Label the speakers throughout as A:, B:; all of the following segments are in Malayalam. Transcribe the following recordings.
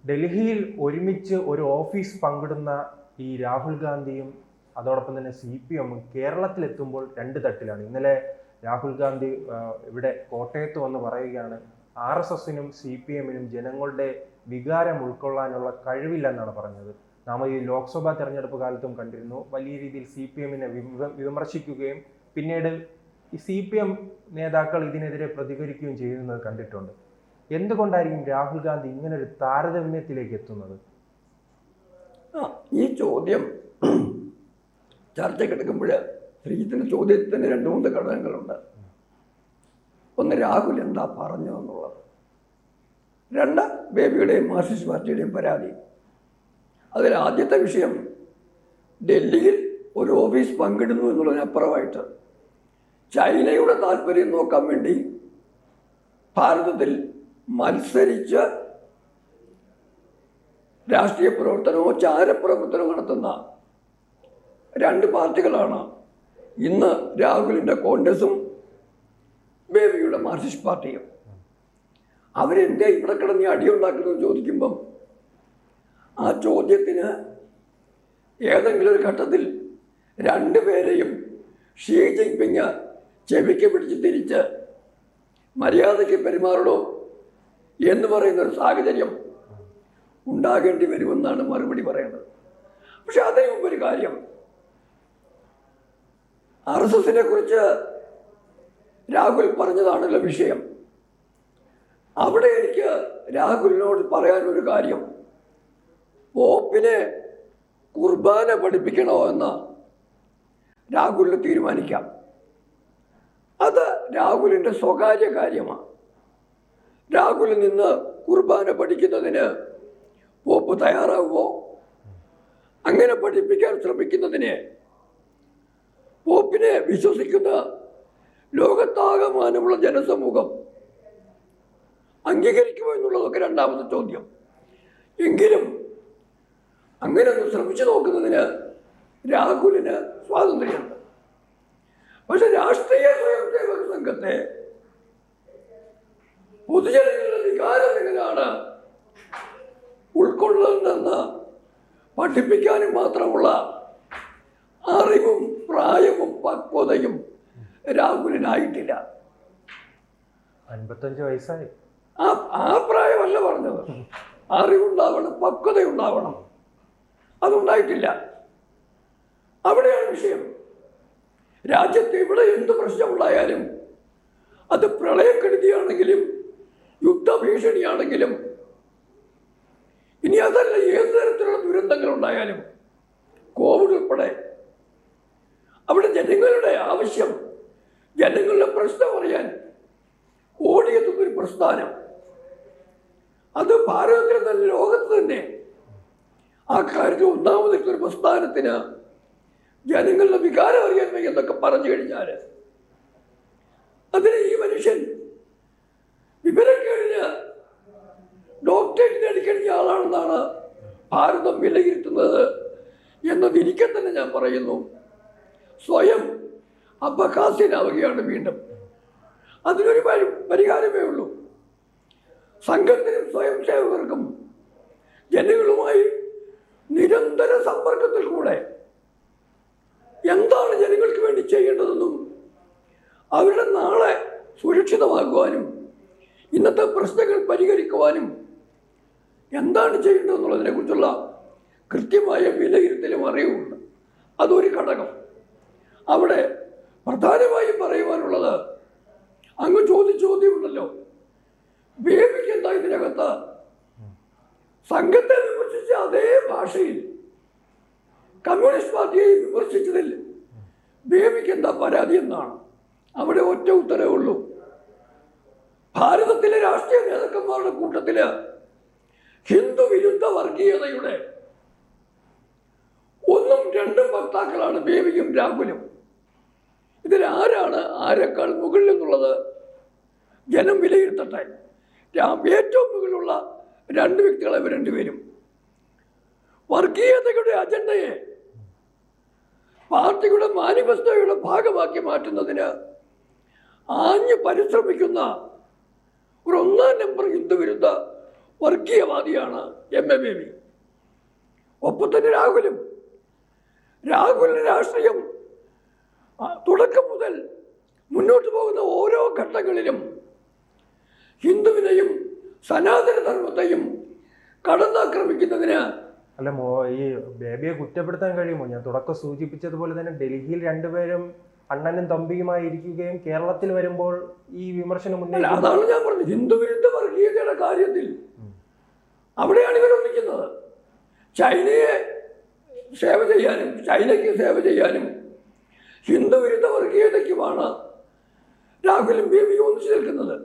A: ഡൽഹിയിൽ ഒരുമിച്ച് ഒരു ഓഫീസ് പങ്കിടുന്ന ഈ രാഹുൽ ഗാന്ധിയും അതോടൊപ്പം തന്നെ CPM കേരളത്തിലെത്തുമ്പോൾ രണ്ട് തട്ടിലാണ്. ഇന്നലെ രാഹുൽ ഗാന്ധി ഇവിടെ കോട്ടയത്ത് വന്ന് പറയുകയാണ്, RSSനും CPMനും ജനങ്ങളുടെ വികാരം ഉൾക്കൊള്ളാനുള്ള കഴിവില്ലെന്നാണ് പറഞ്ഞത്. നാം ഈ ലോക്സഭാ തെരഞ്ഞെടുപ്പ് കാലത്തും കണ്ടിരുന്നു, വലിയ രീതിയിൽ CPMനെ വിമർശിക്കുകയും പിന്നീട് ഈ CPM നേതാക്കൾ ഇതിനെതിരെ പ്രതികരിക്കുകയും ചെയ്യുന്നത് കണ്ടിട്ടുണ്ട്. എന്തുകൊണ്ടായിരിക്കും രാഹുൽ ഗാന്ധി ഇങ്ങനൊരു താരതമ്യത്തിലേക്ക് എത്തുന്നത്?
B: ഈ ചോദ്യം ചർച്ചക്കെടുക്കുമ്പോൾ ശ്രീജിത്തിന്റെ ചോദ്യത്തിന് 2-3 ഘടകങ്ങളുണ്ട്. ഒന്ന്, രാഹുൽ എന്താ പറഞ്ഞു എന്നുള്ളത്. 2, ബേബിയുടെയും മാർക്സിസ്റ്റ് പാർട്ടിയുടെയും പരാതി. അതിൽ ആദ്യത്തെ വിഷയം ഡൽഹിയിൽ ഒരു ഓഫീസ് പങ്കിടുന്നു എന്നുള്ളതിനപ്പുറമായിട്ട് ചൈനയുടെ താല്പര്യം നോക്കാൻ വേണ്ടി ഭാരതത്തിൽ മത്സരിച്ച് രാഷ്ട്രീയ പ്രവർത്തനമോ ചാരപ്രവർത്തനമോ നടത്തുന്ന 2 പാർട്ടികളാണ് ഇന്ന് രാഹുലിൻ്റെ കോൺഗ്രസും ബേബിയുടെ മാർക്സിസ്റ്റ് പാർട്ടിയും. അവരെന്താ ഇവിടെ കിടന്ന് അടിയുണ്ടാക്കുന്നത് ചോദിക്കുമ്പം ആ ചോദ്യത്തിന് ഏതെങ്കിലും ഒരു ഘട്ടത്തിൽ 2 പേരെയും ഷീ ജിൻപിങ് ചെവിക്ക് പിടിച്ച് തിരിച്ച് മര്യാദയ്ക്ക് പെരുമാറണോ എന്ന് പറയുന്നൊരു സാഹചര്യം ഉണ്ടാകേണ്ടി വരുമെന്നാണ് മറുപടി പറയുന്നത്. പക്ഷെ അതിന് മുമ്പ് ഒരു കാര്യം, RSSനെ കുറിച്ച് രാഹുൽ പറഞ്ഞതാണല്ലോ വിഷയം. അവിടെ എനിക്ക് രാഹുലിനോട് പറയാനൊരു കാര്യം, പോപ്പിനെ കുർബാന പഠിപ്പിക്കണോ എന്ന് രാഹുലിന് തീരുമാനിക്കാം. അത് രാഹുലിൻ്റെ സ്വകാര്യ കാര്യമാണ്. രാഹുലിൽ നിന്ന് കുർബാന പഠിക്കുന്നതിന് പോപ്പ് തയ്യാറാവുമോ? അങ്ങനെ പഠിപ്പിക്കാൻ ശ്രമിക്കുന്നതിന് പോപ്പിനെ വിശ്വസിക്കുന്ന ലോകത്താകമാനമുള്ള ജനസമൂഹം അംഗീകരിക്കുമോ എന്നുള്ളതൊക്കെ രണ്ടാമത്തെ ചോദ്യം. എങ്കിലും അങ്ങനെ ഒന്ന് ശ്രമിച്ചു നോക്കുന്നതിന് രാഹുലിന് സ്വാതന്ത്ര്യമുണ്ട്. പക്ഷെ രാഷ്ട്രീയ സ്വയംസേവക സംഘത്തെ പൊതുജനങ്ങളുടെ വികാരം എങ്ങനെയാണ് ഉൾക്കൊള്ളുന്നതെന്ന് പഠിപ്പിക്കാനും മാത്രമുള്ള അറിവും പ്രായവും പക്വതയും രാഹുലിനായിട്ടില്ല.
A: 55 വയസ്സായി.
B: ആ പ്രായമല്ല പറഞ്ഞത്. അറിവുണ്ടാവണം, പക്വതയുണ്ടാവണം, അതുണ്ടായിട്ടില്ല. അവിടെയാണ് വിഷയം. രാജ്യത്ത് ഇവിടെ എന്ത് പ്രശ്നമുണ്ടായാലും, അത് പ്രളയക്കെടുതിയാണെങ്കിലും യുദ്ധഭീഷണിയാണെങ്കിലും, ഇനി അതല്ല ഏത് തരത്തിലുള്ള ദുരന്തങ്ങളുണ്ടായാലും, കോവിഡ് ഉൾപ്പെടെ, അവിടെ ജനങ്ങളുടെ ആവശ്യം, ജനങ്ങളുടെ പ്രശ്നം അറിയാൻ ഓടിയെത്തുന്നൊരു പ്രസ്ഥാനം, അത് ഭാരതത്തിൽ തന്നെ ലോകത്ത് തന്നെ ആ കാര്യത്തിൽ ഒന്നാമതെടുത്തൊരു പ്രസ്ഥാനത്തിന് ജനങ്ങളുടെ വികാരം അറിയാൻ വയ്യ എന്നൊക്കെ പറഞ്ഞു കഴിഞ്ഞാൽ അതിന് ഈ മനുഷ്യൻ വിവരക്കേടിന് ഡോക്ടറേറ്റ് നേടിക്കഴിഞ്ഞ ആളാണെന്നാണ് ഭാരതം വിലയിരുത്തുന്നത് എന്നതിരിക്കെ തന്നെ ഞാൻ പറയുന്നു. സ്വയം അപഹാസ്യനാവുകയാണ് വീണ്ടും. അതിനൊരു പരിഹാരമേ ഉള്ളൂ. സംഘത്തിനും സ്വയം സേവകർക്കും ജനങ്ങളുമായി നിരന്തര സമ്പർക്കത്തിൽ കൂടെ എന്താണ് ജനങ്ങൾക്ക് വേണ്ടി ചെയ്യേണ്ടതെന്നും അവരുടെ നാളെ സുരക്ഷിതമാക്കുവാനും ഇന്നത്തെ പ്രശ്നങ്ങൾ പരിഹരിക്കുവാനും എന്താണ് ചെയ്യേണ്ടതെന്നുള്ളതിനെ കുറിച്ചുള്ള കൃത്യമായ വിലയിരുത്തലും അറിവുണ്ട്. അതൊരു ഘടകം. അവിടെ പ്രധാനമായും പറയുവാനുള്ളത്, അങ്ങ് ചോദ്യമുണ്ടല്ലോ, ബേബിക്ക് എന്താ ഇതിനകത്ത് സംഘത്തെ വിമർശിച്ച അതേ ഭാഷയിൽ കമ്മ്യൂണിസ്റ്റ് പാർട്ടിയെ വിമർശിച്ചതിൽ ബേബിക്ക് എന്താ പരാതി എന്നാണ്. അവിടെ ഒറ്റ ഉത്തരവേ ഉള്ളൂ. ഭാരതത്തിലെ രാഷ്ട്രീയ നേതാക്കന്മാരുടെ കൂട്ടത്തില് ഹിന്ദു വിരുദ്ധ വർഗീയതയുടെ 1ഉം 2ഉം വക്താക്കളാണ് ബേബിയും രാഹുലും. ഇതിലാരാണ് ആരെക്കാൾ മുകളിൽ എന്നുള്ളത് ജനം വിലയിരുത്തട്ടെ. ഏറ്റവും മുകളിലുള്ള 2 വ്യക്തികളെ ഇവർ രണ്ടുപേരും വർഗീയതയുടെ അജണ്ടയെ പാർട്ടിയുടെ മാനിഫെസ്റ്റോയുടെ ഭാഗമാക്കി മാറ്റുന്നതിന് ആഞ്ഞു പരിശ്രമിക്കുന്ന ഒരു 1ാം നമ്പർ ഹിന്ദുവിരുദ്ധ വർഗീയവാദിയാണ് എം എ ബേബി. ഒപ്പം തന്നെ രാഹുലിൻ്റെ രാഷ്ട്രീയം തുടക്കം മുതൽ മുന്നോട്ട് പോകുന്ന ഓരോ ഘട്ടങ്ങളിലും ഹിന്ദുവിനെയും സനാതന ധർമ്മത്തെയും കടന്നാക്രമിക്കുന്നതിന്.
A: അല്ല, ഈ ബേബിയെ കുറ്റപ്പെടുത്താൻ കഴിയുമോ? ഞാൻ തുടക്കം സൂചിപ്പിച്ചതുപോലെ തന്നെ ഡൽഹിയിൽ രണ്ടുപേരും അണ്ണനും തമ്പിയുമായി ഇരിക്കുകയും കേരളത്തിൽ വരുമ്പോൾ ഈ വിമർശനം
B: അതാണ് ഞാൻ പറഞ്ഞത്. ഹിന്ദു വിരുദ്ധ വർഗീയതയുടെ കാര്യത്തിൽ അവിടെയാണ് ഇവർ ഒന്നിക്കുന്നത്. ചൈനയ്ക്ക് സേവ ചെയ്യാനും ഹിന്ദു വിരുദ്ധ വർഗീയതയ്ക്കുമാണ് രാഹുലും ബേബിയും ഒന്നിച്ചു നിൽക്കുന്നത്.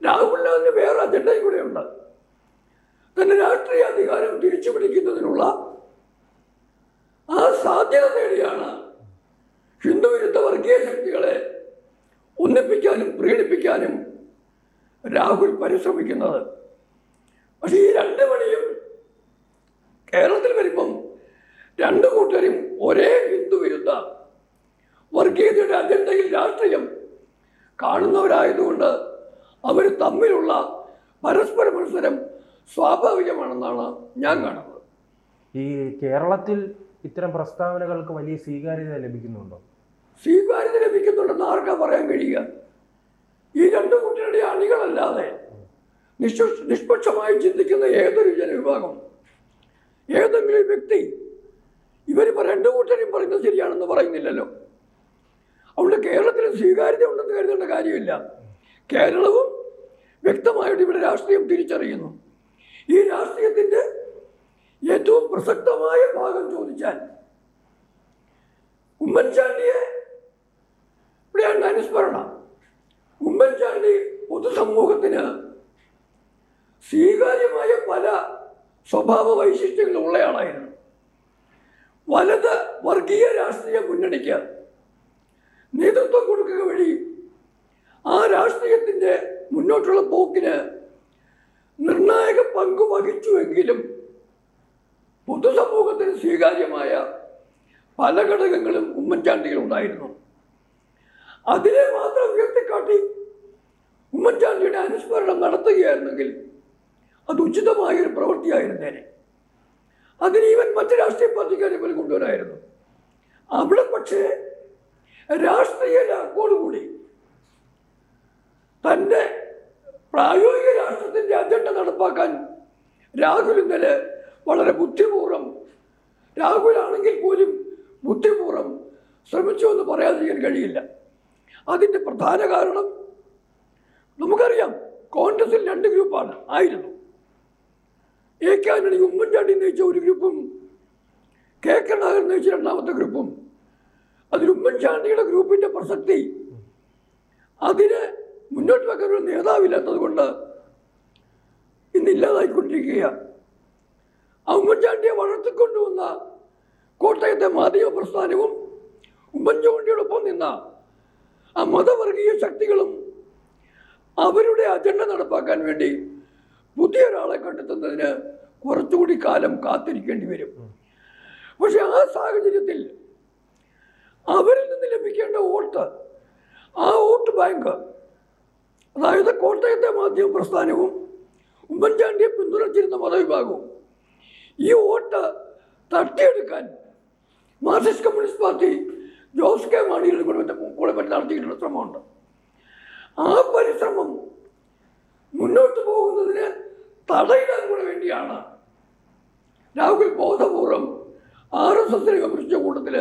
B: രാഹുലിന് അതിന് വേറെ അജണ്ടയും കൂടെയുണ്ട്. തന്റെ രാഷ്ട്രീയ അധികാരം തിരിച്ചു പിടിക്കുന്നതിനുള്ള ആ സാധ്യത നേടിയാണ് ഹിന്ദു വിരുദ്ധ വർഗീയ ശക്തികളെ ഒന്നിപ്പിക്കാനും പ്രീണിപ്പിക്കാനും രാഹുൽ പരിശ്രമിക്കുന്നത്. പക്ഷെ ഈ രണ്ട് പണിയും കേരളത്തിൽ വരുമ്പം രണ്ടു കൂട്ടരും ഒരേ ഹിന്ദു വിരുദ്ധ വർഗീയതയുടെ അജണ്ടയിൽ രാഷ്ട്രീയം കാണുന്നവരായതുകൊണ്ട് അവർ തമ്മിലുള്ള പരസ്പര മത്സരം സ്വാഭാവികമാണെന്നാണ് ഞാൻ കാണുന്നത്.
A: ഈ കേരളത്തിൽ ഇത്തരം പ്രസ്താവനകൾക്ക് വലിയ സ്വീകാര്യത ലഭിക്കുന്നുണ്ടോ?
B: സ്വീകാര്യത ലഭിക്കുന്നുണ്ടെന്ന് ആർക്കാ പറയാൻ കഴിയുക? ഈ രണ്ടു കൂട്ടരുടെ അണികളല്ലാതെ നിഷ്പക്ഷമായി ചിന്തിക്കുന്ന ഏതൊരു ജനവിഭാഗം, ഏതെങ്കിലും വ്യക്തി ഇവർ രണ്ടു കൂട്ടരും പറയുന്നത് ശരിയാണെന്ന് പറയുന്നില്ലല്ലോ. അതുകൊണ്ട് കേരളത്തിന് സ്വീകാര്യത ഉണ്ടെന്ന് കരുതേണ്ട കാര്യമില്ല. കേരളവും വ്യക്തമായിട്ട് ഇവിടെ രാഷ്ട്രീയം തിരിച്ചറിയുന്നു. ഈ രാഷ്ട്രീയത്തിൻ്റെ ഏറ്റവും പ്രസക്തമായ ഭാഗം ചോദിച്ചാൽ ഉമ്മൻചാണ്ടിയെ ഇവിടെയാണ് അനുസ്മരണം. ഉമ്മൻചാണ്ടി പൊതുസമൂഹത്തിന് സ്വീകാര്യമായ പല സ്വഭാവ വൈശിഷ്ട്യങ്ങളും ഉള്ളയാളായിരുന്നു. വലത് വർഗീയ രാഷ്ട്രീയ മുന്നണിക്ക് നേതൃത്വം കൊടുക്കുക വഴി ആ രാഷ്ട്രീയത്തിൻ്റെ മുന്നോട്ടുള്ള പോക്കിന് നിർണായക പങ്ക് വഹിച്ചുവെങ്കിലും പൊതുസമൂഹത്തിന് സ്വീകാര്യമായ പല ഘടകങ്ങളും ഉമ്മൻചാണ്ടിയിലുണ്ടായിരുന്നു. അതിനെ മാത്രം ഉയർത്തിക്കാട്ടി ഉമ്മൻചാണ്ടിയുടെ അനുസ്മരണം നടത്തുകയായിരുന്നെങ്കിൽ അത് ഉചിതമായൊരു പ്രവൃത്തിയായിരുന്നേനെ. അതിന് ഇവൻ മറ്റ് രാഷ്ട്രീയ പാർട്ടിക്കാരെ പോലെ കൊണ്ടുവരായിരുന്നു. അവിടെ പക്ഷേ രാഷ്ട്രീയ ലാക്കോടുകൂടി തൻ്റെ പ്രായോഗിക രാഷ്ട്രത്തിൻ്റെ അജണ്ട നടപ്പാക്കാൻ രാഹുൽ ഇന്നലെ വളരെ ബുദ്ധിപൂർവ്വം, രാഹുലാണെങ്കിൽ പോലും ബുദ്ധിപൂർവ്വം ശ്രമിച്ചു എന്ന് പറയാതിരിക്കാൻ കഴിയില്ല. അതിൻ്റെ പ്രധാന കാരണം നമുക്കറിയാം. കോൺഗ്രസിൽ രണ്ട് ഗ്രൂപ്പാണ് ആയിരുന്നു. എ കെ ആന്റണി ഉമ്മൻചാണ്ടി നയിച്ച ഒരു ഗ്രൂപ്പും കെ കരുണാകരൻ നയിച്ച രണ്ടാമത്തെ ഗ്രൂപ്പും. അതിൽ ഉമ്മൻചാണ്ടിയുടെ ഗ്രൂപ്പിൻ്റെ പ്രസക്തി അതിന് മുന്നോട്ട് വെക്കാൻ ഒരു നേതാവില്ലാത്തത് കൊണ്ട് ഇന്നില്ലാതായിക്കൊണ്ടിരിക്കുകയാണ്. ആ ഉമ്മൻചാണ്ടിയെ വളർത്തിക്കൊണ്ടുവന്ന കോട്ടയത്തെ മാധ്യമ പ്രസ്ഥാനവും ഉമ്മൻചാണ്ടിയോടൊപ്പം നിന്ന ആ മതവർഗീയ ശക്തികളും അവരുടെ അജണ്ട നടപ്പാക്കാൻ വേണ്ടി പുതിയൊരാളെ കണ്ടെത്തുന്നതിന് കുറച്ചുകൂടി കാലം കാത്തിരിക്കേണ്ടി വരും. പക്ഷെ ആ സാഹചര്യത്തിൽ അവരിൽ നിന്ന് ലഭിക്കേണ്ട വോട്ട്, ആ വോട്ട് ബാങ്ക്, അതായത് കോട്ടയത്തെ മാധ്യമ പ്രസ്ഥാനവും ഉമ്മൻചാണ്ടിയെ പിന്തുണച്ചിരുന്ന മതവിഭാഗവും, ഈ വോട്ട് തട്ടിയെടുക്കാൻ Marxist communist party Jose K മാണിയുടെ കൂടെ നടത്തിയിട്ടുള്ള ശ്രമമുണ്ട്. ആ പരിശ്രമം മുന്നോട്ട് പോകുന്നതിന് തടയിടാൻ കൂടെ വേണ്ടിയാണ് രാഹുൽ ബോധപൂർവം RSSനെ വിമർശിച്ച കൂട്ടത്തിൽ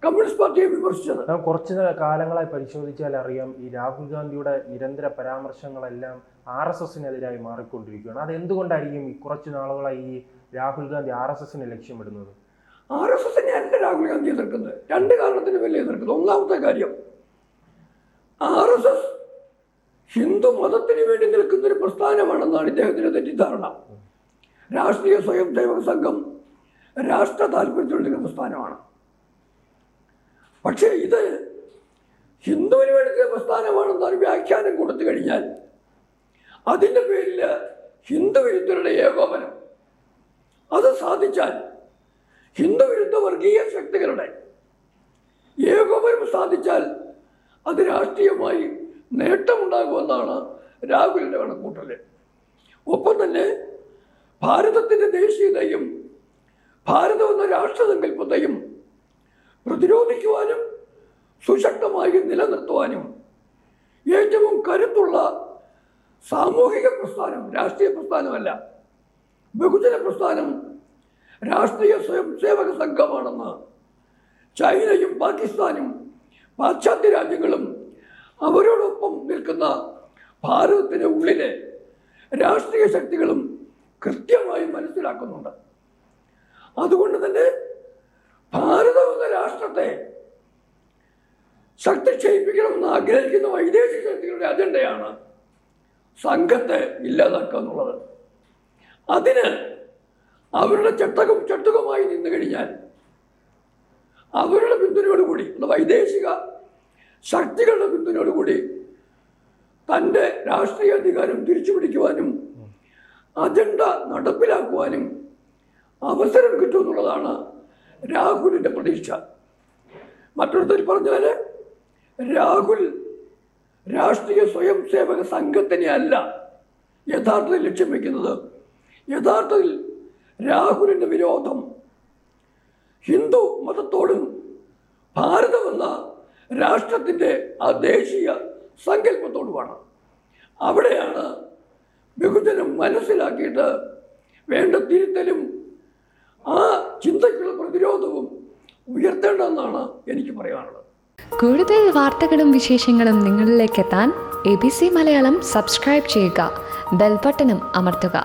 B: കമ്മ്യൂണിസ്റ്റ് പാർട്ടിയെ വിമർശിച്ചത്.
A: കുറച്ച് കാലങ്ങളായി പരിശോധിച്ചാൽ അറിയാം, ഈ രാഹുൽ ഗാന്ധിയുടെ നിരന്തര പരാമർശങ്ങളെല്ലാം RSSനെതിരായി മാറിക്കൊണ്ടിരിക്കുകയാണ്. അതെന്തുകൊണ്ടായിരിക്കും ഈ കുറച്ച് നാളുകളായി ഈ രാഹുൽ ഗാന്ധി RSSനെ ലക്ഷ്യമിടുന്നത്?
B: RSSനെ അല്ല രാഹുൽ ഗാന്ധി എതിർക്കുന്നത്. രണ്ട് കാരണത്തിന് വലിയ എതിർക്കുന്നത്. ഒന്നാമത്തെ കാര്യം, RSS ഹിന്ദു മതത്തിന് വേണ്ടി നിൽക്കുന്നൊരു പ്രസ്ഥാനമാണെന്നാണ് ഇദ്ദേഹത്തിൻ്റെ തെറ്റിദ്ധാരണ. രാഷ്ട്രീയ സ്വയം സേവക സംഘം രാഷ്ട്ര താല്പര്യത്തിലുള്ള പ്രസ്ഥാനമാണ്. പക്ഷേ ഇത് ഹിന്ദുവിന് വേണ്ടി പ്രസ്ഥാനമാണെന്നാണ് വ്യാഖ്യാനം കൊടുത്തു കഴിഞ്ഞാൽ അതിൻ്റെ പേരിൽ ഹിന്ദു വിരുദ്ധരുടെ ഏകോപനം, അത് സാധിച്ചാൽ ഹിന്ദു വിരുദ്ധ വർഗീയ ശക്തികളുടെ ഏകോപനം സാധിച്ചാൽ അത് രാഷ്ട്രീയമായി നേട്ടമുണ്ടാകുമെന്നാണ് രാഹുലിൻ്റെ കണക്കൂട്ടൽ. ഒപ്പം തന്നെ ഭാരതത്തിൻ്റെ ദേശീയതയും ഭാരതം എന്ന രാഷ്ട്രസങ്കല്പത്തെയും പ്രതിരോധിക്കുവാനും സുശക്തമായി നിലനിർത്തുവാനും ഏറ്റവും കരുത്തുള്ള സാമൂഹിക പ്രസ്ഥാനം, രാഷ്ട്രീയ പ്രസ്ഥാനമല്ല, ബഹുജന പ്രസ്ഥാനം രാഷ്ട്രീയ സ്വയംസേവക സംഘമാണെന്ന് ചൈനയും പാകിസ്ഥാനും പാശ്ചാത്യ രാജ്യങ്ങളും അവരോടൊപ്പം നിൽക്കുന്ന ഭാരതത്തിന് ഉള്ളിലെ രാഷ്ട്രീയ ശക്തികളും കൃത്യമായി മനസ്സിലാക്കുന്നുണ്ട്. അതുകൊണ്ട് തന്നെ ഭാരതം എന്ന രാഷ്ട്രത്തെ ശക്തി ക്ഷയിപ്പിക്കണമെന്ന് ആഗ്രഹിക്കുന്ന വൈദേശിക ശക്തികളുടെ അജണ്ടയാണ് സംഘത്തെ ഇല്ലാതാക്കുക എന്നുള്ളത്. അതിന് അവരുടെ ചട്ടുകമായി നിന്നു കഴിഞ്ഞാൽ അവരുടെ പിന്തുണയോടുകൂടി, വൈദേശിക ശക്തികളുടെ പിന്തുണയോടുകൂടി തൻ്റെ രാഷ്ട്രീയ അധികാരം തിരിച്ചു പിടിക്കുവാനും അജണ്ട നടപ്പിലാക്കുവാനും അവസരം കിട്ടുമെന്നുള്ളതാണ് രാഹുലിൻ്റെ പ്രതീക്ഷ. മറ്റൊരുത്തർ പറഞ്ഞാൽ രാഹുൽ രാഷ്ട്രീയ സ്വയംസേവക സംഘത്തിനെ അല്ല യഥാർത്ഥത്തിൽ ലക്ഷ്യം വയ്ക്കുന്നത്. യഥാർത്ഥത്തിൽ രാഹുലിൻ്റെ വിരോധം ഹിന്ദു മതത്തോടും ഭാരതമെന്ന രാഷ്ട്രത്തിൻ്റെ ആ ദേശീയ സങ്കല്പത്തോടുമാണ്. അവിടെയാണ് ബഹുജനം മനസ്സിലാക്കിയിട്ട് വേണ്ട തിരുത്തലും ആ ചിന്തയ്ക്കുള്ള പ്രതിരോധവും ഉയർത്തേണ്ടതെന്നാണ് എനിക്ക് പറയാനുള്ളത്.
C: കൂടുതൽ വാർത്തകളും വിശേഷങ്ങളും നിങ്ങളിലേക്ക് എത്താൻ ABC മലയാളം സബ്സ്ക്രൈബ് ചെയ്യുക, ബെൽബട്ടനും അമർത്തുക.